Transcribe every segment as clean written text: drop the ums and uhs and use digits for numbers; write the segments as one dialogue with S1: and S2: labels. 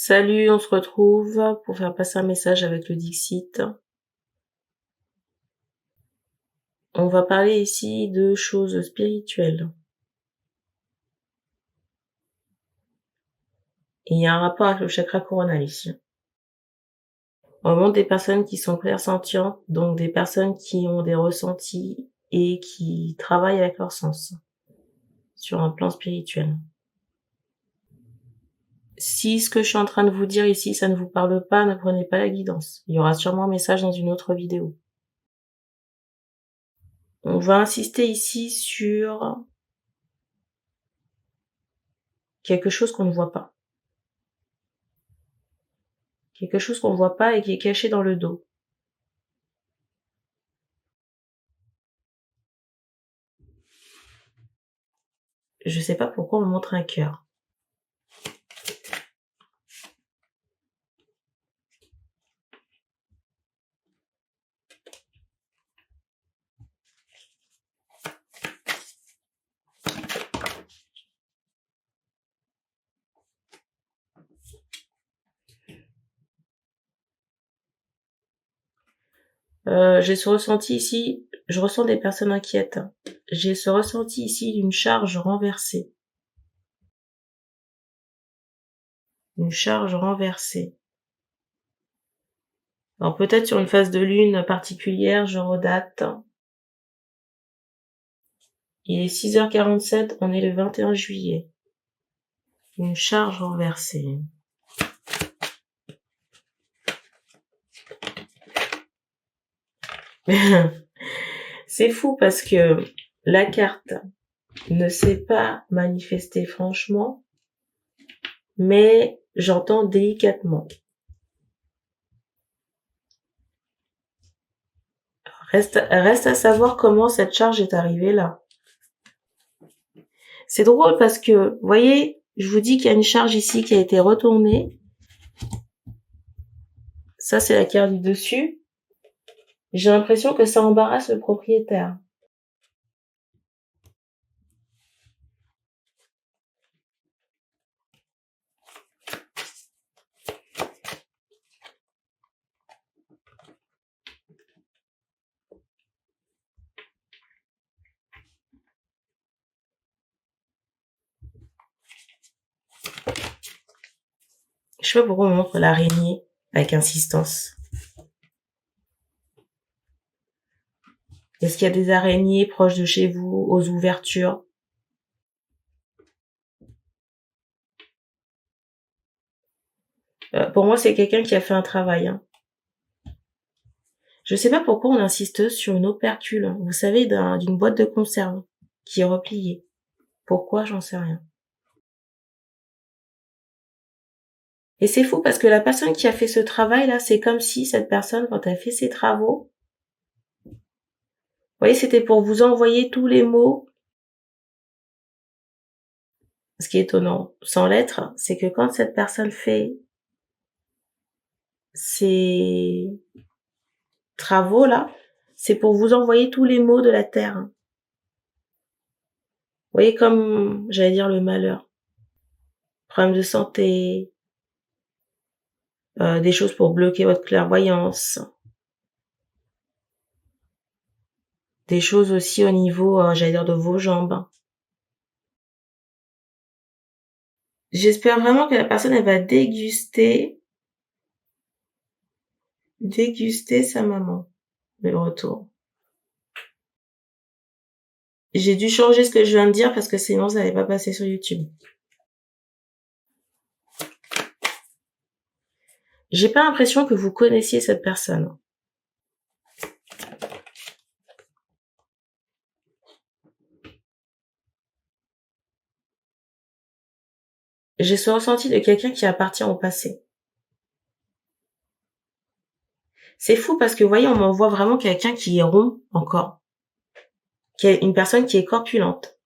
S1: Salut, on se retrouve pour faire passer un message avec le Dixit. On va parler ici de choses spirituelles. Et il y a un rapport avec le chakra coronal ici. On montre des personnes qui sont clairsentientes, donc des personnes qui ont des ressentis et qui travaillent avec leur sens sur un plan spirituel. Si ce que je suis en train de vous dire ici, ça ne vous parle pas, ne prenez pas la guidance. Il y aura sûrement un message dans une autre vidéo. On va insister ici sur quelque chose qu'on ne voit pas. Quelque chose qu'on ne voit pas et qui est caché dans le dos. Je sais pas pourquoi on montre un cœur. J'ai ce ressenti ici, je ressens des personnes inquiètes. J'ai ce ressenti ici d'une charge renversée. Une charge renversée. Alors peut-être sur une phase de lune particulière, je redate. Il est 6h47, on est le 21 juillet. Une charge renversée. C'est fou parce que la carte ne s'est pas manifestée franchement, mais j'entends délicatement. Reste à savoir comment cette charge est arrivée là. C'est drôle parce que, vous voyez, je vous dis qu'il y a une charge ici qui a été retournée. Ça, c'est la carte du dessus. J'ai l'impression que ça embarrasse le propriétaire. Je sais pas pourquoi on montre l'araignée avec insistance. Est-ce qu'il y a des araignées proches de chez vous, aux ouvertures? Pour moi, c'est quelqu'un qui a fait un travail. Hein. Je sais pas pourquoi on insiste sur une opercule, vous savez, d'une boîte de conserve qui est repliée. Pourquoi, j'en sais rien. Et c'est fou parce que la personne qui a fait ce travail-là, c'est comme si cette personne, quand elle fait ses travaux, vous voyez, c'était pour vous envoyer tous les mots. Ce qui est étonnant, sans lettres, c'est que quand cette personne fait ces travaux-là, c'est pour vous envoyer tous les maux de la terre. Vous voyez, comme, j'allais dire, le malheur. Problème de santé, des choses pour bloquer votre clairvoyance. Des choses aussi au niveau, j'allais dire, de vos jambes. J'espère vraiment que la personne, elle va déguster sa maman, le retour. J'ai dû changer ce que je viens de dire parce que sinon ça n'allait pas passer sur YouTube. J'ai pas l'impression que vous connaissiez cette personne. J'ai ce ressenti de quelqu'un qui appartient au passé. C'est fou parce que, vous voyez, on m'envoie vraiment quelqu'un qui est rond encore. Une personne qui est corpulente.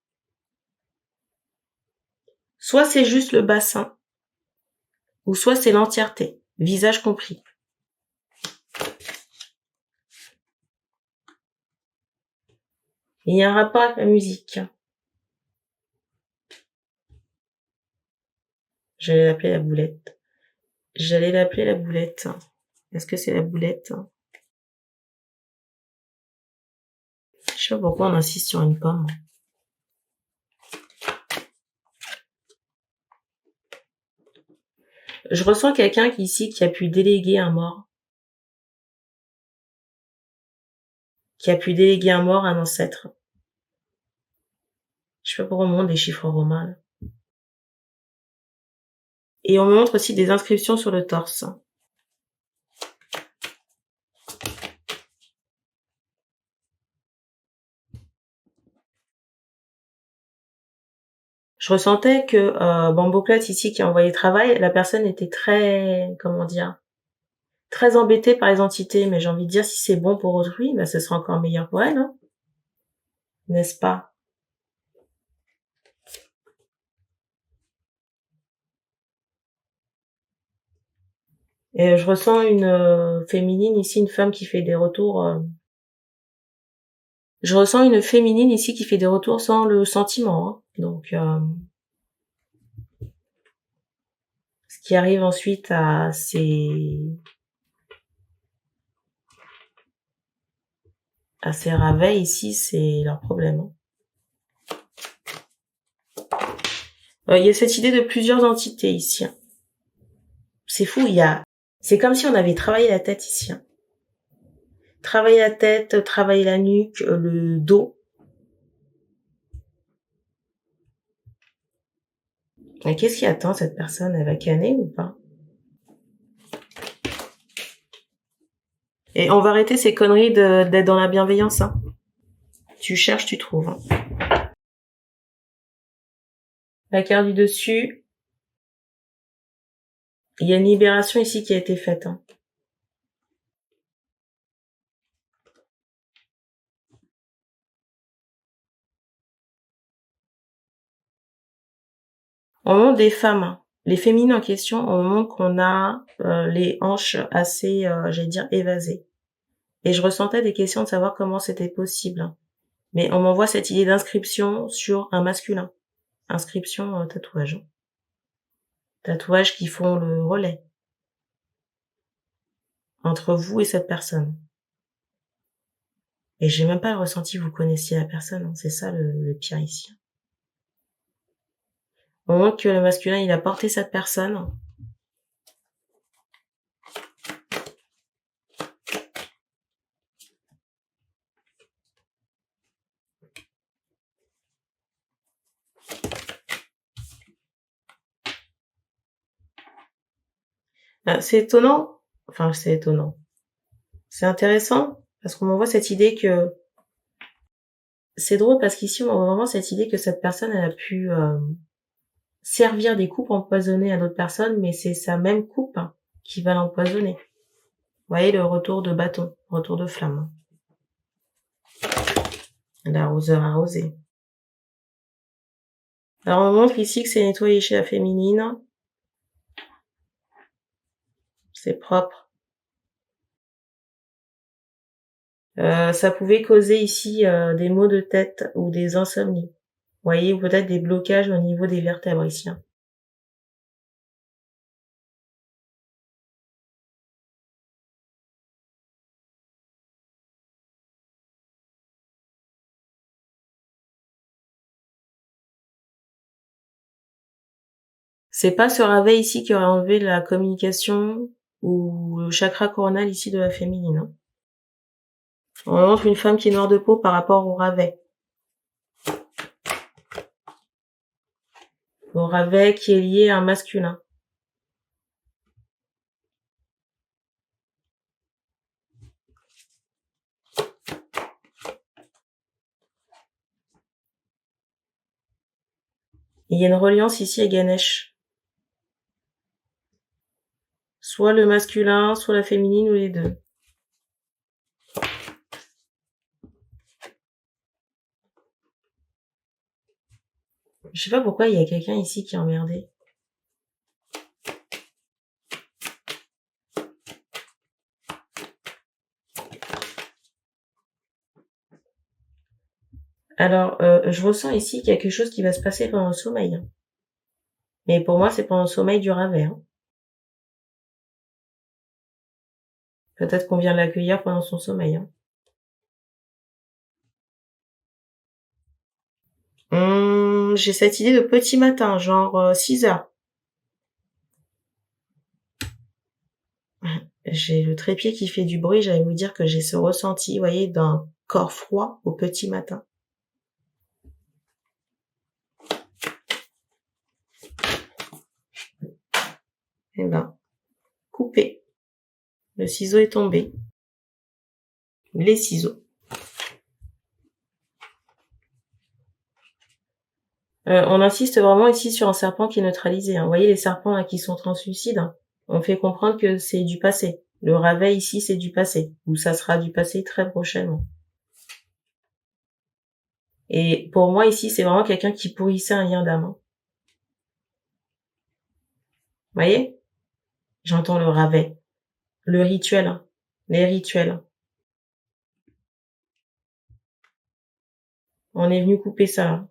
S1: Soit c'est juste le bassin, ou soit c'est l'entièreté, visage compris. Et il y a un rapport avec la musique. Je vais l'appeler la boulette. J'allais l'appeler la boulette. Est-ce que c'est la boulette? Je sais pas pourquoi on insiste sur une pomme. Je ressens quelqu'un ici qui a pu déléguer un mort. Qui a pu déléguer un mort à un ancêtre. Je sais pas pourquoi on montre des chiffres romains, là. Et on me montre aussi des inscriptions sur le torse. Je ressentais que Bamboclat ici qui a envoyé le travail, la personne était très, comment dire, très embêtée par les entités, mais j'ai envie de dire si c'est bon pour autrui, bah ce sera encore meilleur pour elle, hein, n'est-ce pas? Et je ressens une féminine ici, une femme qui fait des retours. Je ressens une féminine ici qui fait des retours sans le sentiment, hein. Donc, ce qui arrive ensuite à ces ravets ici, c'est leur problème, hein. Il y a cette idée de plusieurs entités ici, hein. C'est fou, c'est comme si on avait travaillé la tête ici, hein. Travailler la tête, travailler la nuque, le dos. Et qu'est-ce qui attend cette personne? Elle va canner ou pas? Et on va arrêter ces conneries d'être dans la bienveillance, hein. Tu cherches, tu trouves, hein. La carte du dessus. Il y a une libération ici qui a été faite, hein. Au moment des femmes, hein. Les féminines en question, au moment qu'on a les hanches assez, j'allais dire, évasées. Et je ressentais des questions de savoir comment c'était possible, hein. Mais on m'envoie cette idée d'inscription sur un masculin. Inscription tatouage. Tatouages qui font le relais entre vous et cette personne. Et j'ai même pas le ressenti que vous connaissiez la personne, hein. C'est ça le pire ici. Au moment que le masculin il a porté cette personne, c'est étonnant. Enfin, c'est étonnant. C'est intéressant parce qu'on m'envoie cette idée que c'est drôle parce qu'ici on a vraiment cette idée que cette personne elle a pu servir des coupes empoisonnées à d'autres personnes, mais c'est sa même coupe, hein, qui va l'empoisonner. Vous voyez le retour de bâton, retour de flamme. L'arroseur arrosé. Alors on montre ici que c'est nettoyé chez la féminine. C'est propre. Ça pouvait causer ici des maux de tête ou des insomnies. Vous voyez, ou peut-être des blocages au niveau des vertèbres ici, hein. C'est pas ce ravet ici qui aurait enlevé la communication ou le chakra coronal ici de la féminine, hein. On montre une femme qui est noire de peau par rapport au ravet. Au ravet qui est lié à un masculin. Il y a une reliance ici à Ganesh. Soit le masculin, soit la féminine ou les deux. Je sais pas pourquoi il y a quelqu'un ici qui est emmerdé. Alors, je ressens ici qu'il y a quelque chose qui va se passer pendant le sommeil, hein. Mais pour moi, c'est pendant le sommeil du ravet, hein. Peut-être qu'on vient l'accueillir pendant son sommeil, hein. J'ai cette idée de petit matin, genre 6 heures. J'ai le trépied qui fait du bruit, j'allais vous dire que j'ai ce ressenti, vous voyez, d'un corps froid au petit matin. Eh ben, coupé. Le ciseau est tombé. Les ciseaux. On insiste vraiment ici sur un serpent qui est neutralisé, hein. Vous voyez les serpents là, qui sont translucides, hein. On fait comprendre que c'est du passé. Le ravet ici, c'est du passé. Ou ça sera du passé très prochainement. Et pour moi ici, c'est vraiment quelqu'un qui pourrissait un lien d'âme, hein. Vous voyez? J'entends le ravet. Le rituel, hein. Les rituels. On est venu couper ça, hein.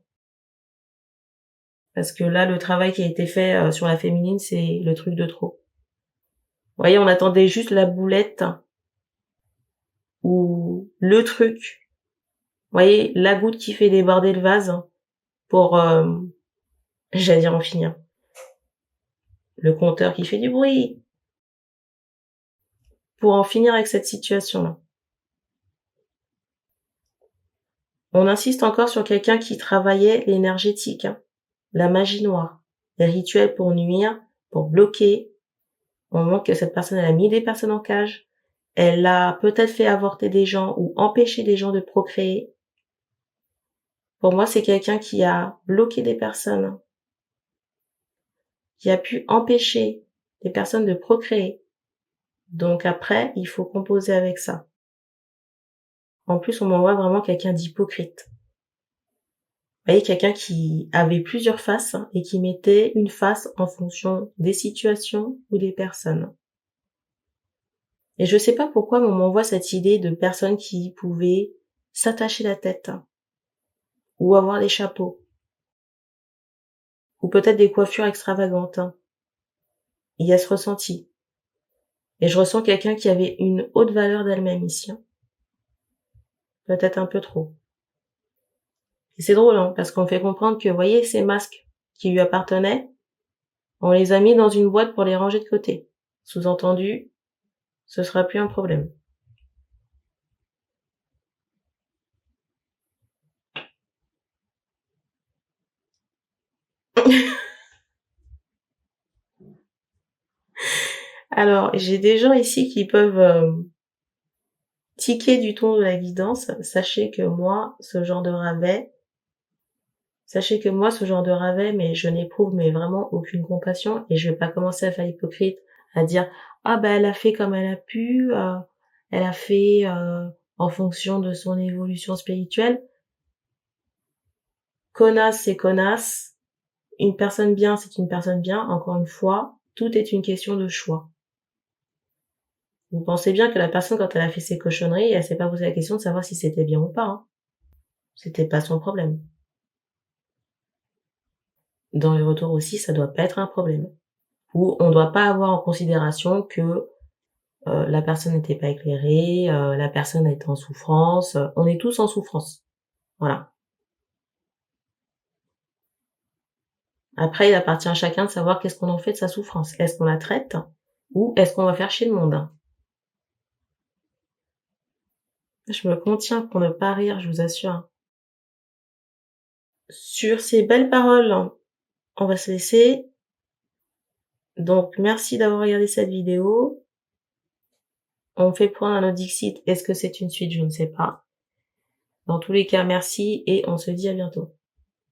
S1: Parce que là, le travail qui a été fait sur la féminine, c'est le truc de trop. Vous voyez, on attendait juste la boulette ou le truc. Vous voyez, la goutte qui fait déborder le vase pour, j'allais dire en finir. Le compteur qui fait du bruit. Pour en finir avec cette situation-là. On insiste encore sur quelqu'un qui travaillait l'énergétique, hein. La magie noire. Les rituels pour nuire, pour bloquer. Au moment que cette personne, elle a mis des personnes en cage. Elle a peut-être fait avorter des gens ou empêché des gens de procréer. Pour moi, c'est quelqu'un qui a bloqué des personnes, qui a pu empêcher des personnes de procréer. Donc après, il faut composer avec ça. En plus, on m'envoie vraiment quelqu'un d'hypocrite. Vous voyez, quelqu'un qui avait plusieurs faces et qui mettait une face en fonction des situations ou des personnes. Et je sais pas pourquoi on m'envoie cette idée de personnes qui pouvaient s'attacher la tête ou avoir des chapeaux ou peut-être des coiffures extravagantes. Il y a ce ressenti. Et je ressens quelqu'un qui avait une haute valeur d'elle-même ici. Peut-être un peu trop. Et c'est drôle, hein, parce qu'on fait comprendre que, vous voyez, ces masques qui lui appartenaient, on les a mis dans une boîte pour les ranger de côté. Sous-entendu, ce sera plus un problème. Alors, j'ai des gens ici qui peuvent tiquer du ton de la guidance. Sachez que moi, ce genre de ravet, mais je n'éprouve mais vraiment aucune compassion et je vais pas commencer à faire hypocrite, à dire ah bah elle a fait comme elle a pu, elle a fait en fonction de son évolution spirituelle. Connasse, c'est connasse. Une personne bien, c'est une personne bien. Encore une fois, tout est une question de choix. Vous pensez bien que la personne, quand elle a fait ses cochonneries, elle s'est pas posé la question de savoir si c'était bien ou pas, hein. C'était pas son problème. Dans les retours aussi, ça doit pas être un problème. Ou on doit pas avoir en considération que la personne n'était pas éclairée, la personne était en souffrance. On est tous en souffrance. Voilà. Après, il appartient à chacun de savoir qu'est-ce qu'on en fait de sa souffrance. Est-ce qu'on la traite ou est-ce qu'on va faire chier le monde? Je me contiens pour ne pas rire, je vous assure. Sur ces belles paroles, on va se laisser. Donc, merci d'avoir regardé cette vidéo. On fait point à notre Dixit. Est-ce que c'est une suite? Je ne sais pas. Dans tous les cas, merci et on se dit à bientôt.